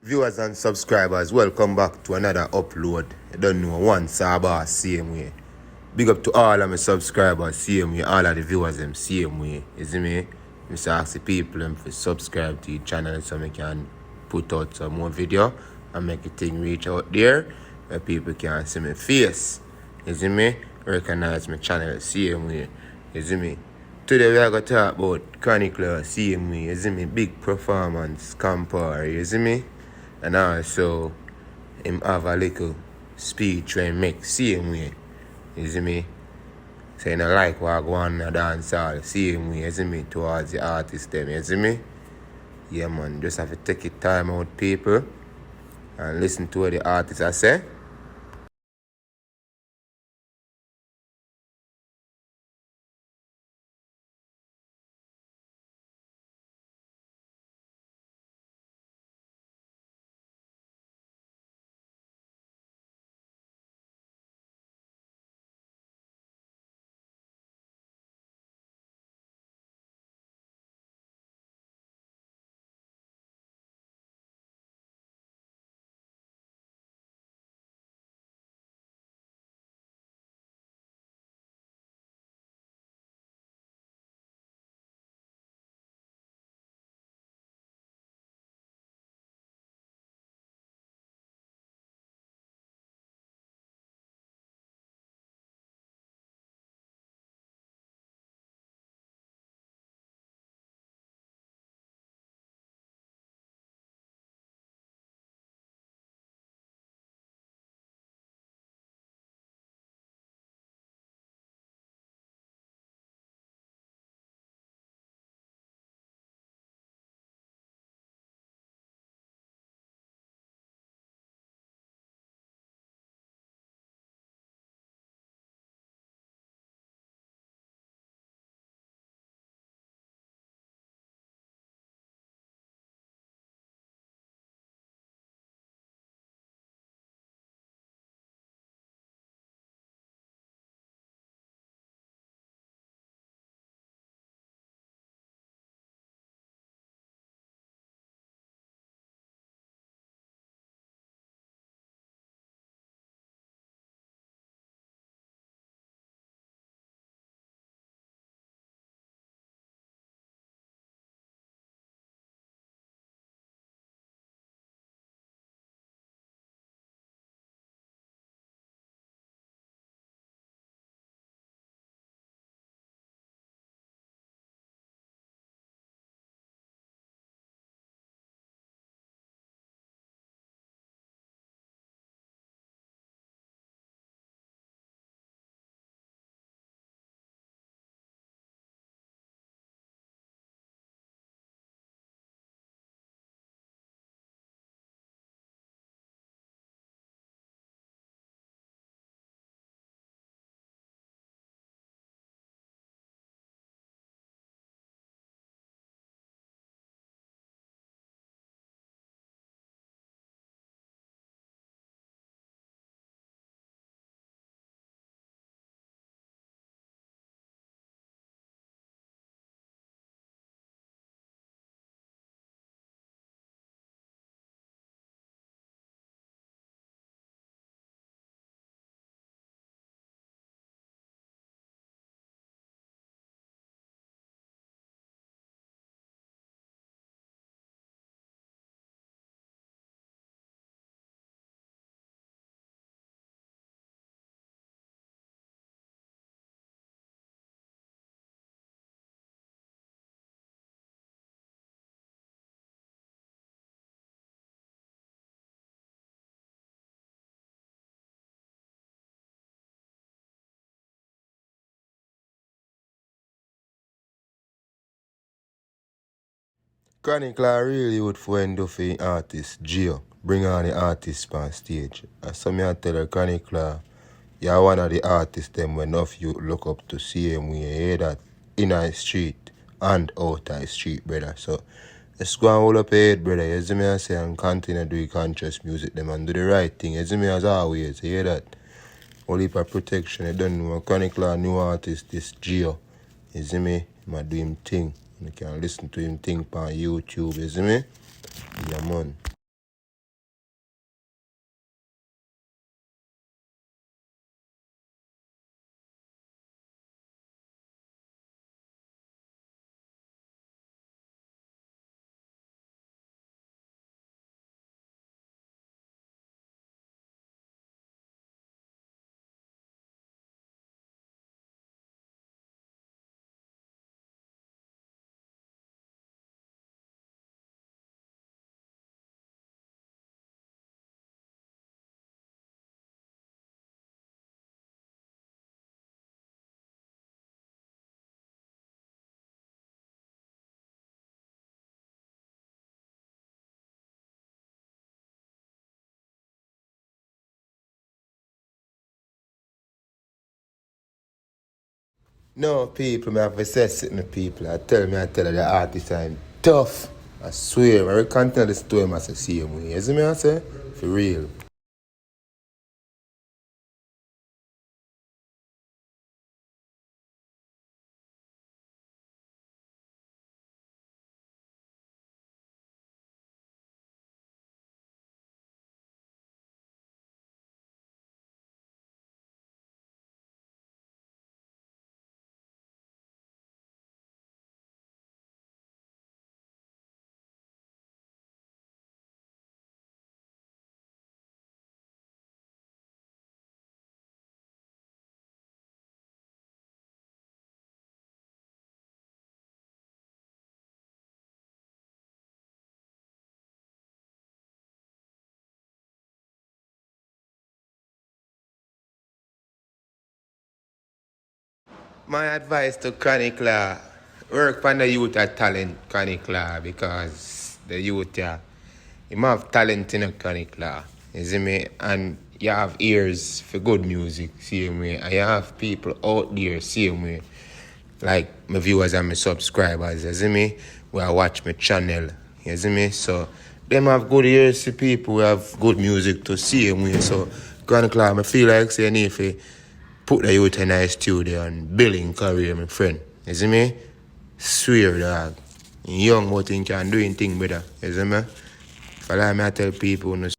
Viewers and subscribers, welcome back to another upload. You don't know, one Sabah same way. Big up to all of my subscribers, same way. All of the viewers, them same way. You see me? I ask the people them to subscribe to the channel so I can put out some more video and make the thing reach out there where people can see my face. You see me? Recognize my channel same way. You see me? Today we are going to talk about Chronicler same way. You see me? Big performance compare. You see me? And also him have a little speech when he make same way. You see me? So you know like what I go on in the dancehall same way, you see me, towards the artist them, you see me? Yeah man, just have to take your time out people and listen to what the artist I say. Chronicler really would friend of the artist Gio. Bring on the artist on stage. And so me I tell her Chronicler, you're one of the artists them when of you look up to see him when you hear that in the street and out the street, brother. So let's go and hold up your head, brother. You see me I say and continue to do conscious music them and do the right thing. You see me as always, you hear that? Only for protection, you don't know. Chronicler new artist, this Gio. You see me? I do him thing. You can listen to him thing on YouTube, you see me? Yeah man. No, people, me have to say something to people. I tell her the artist I'm tough. I swear, I can't tell the story as the same way. You see me I say? For real. My advice to Chronic Law, work on the youth at talent, Chronic Law, because the youth, yeah, you have talent in a Chronic Law, you see me? And you have ears for good music, same way. And you have people out there, same way. Like my viewers and my subscribers, you see me? Who watch my channel, you see me? So, them have good ears to people who have good music to see me. So, Chronic Law, I feel like saying if you put the youth in a studio and building career, my friend. You see me? Swear, dog. Young but you can doing thing better. You see me? If I like me, I tell people, you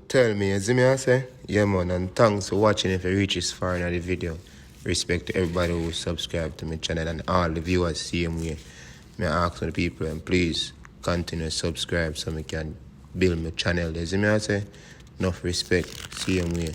tell me, you see me, I say? Yeah, man, and thanks for watching if you reach this far in the video. Respect to everybody who subscribe to my channel and all the viewers same way. Me ask the people and please continue to subscribe so I can build my channel. You see me, I say? Enough respect, same way.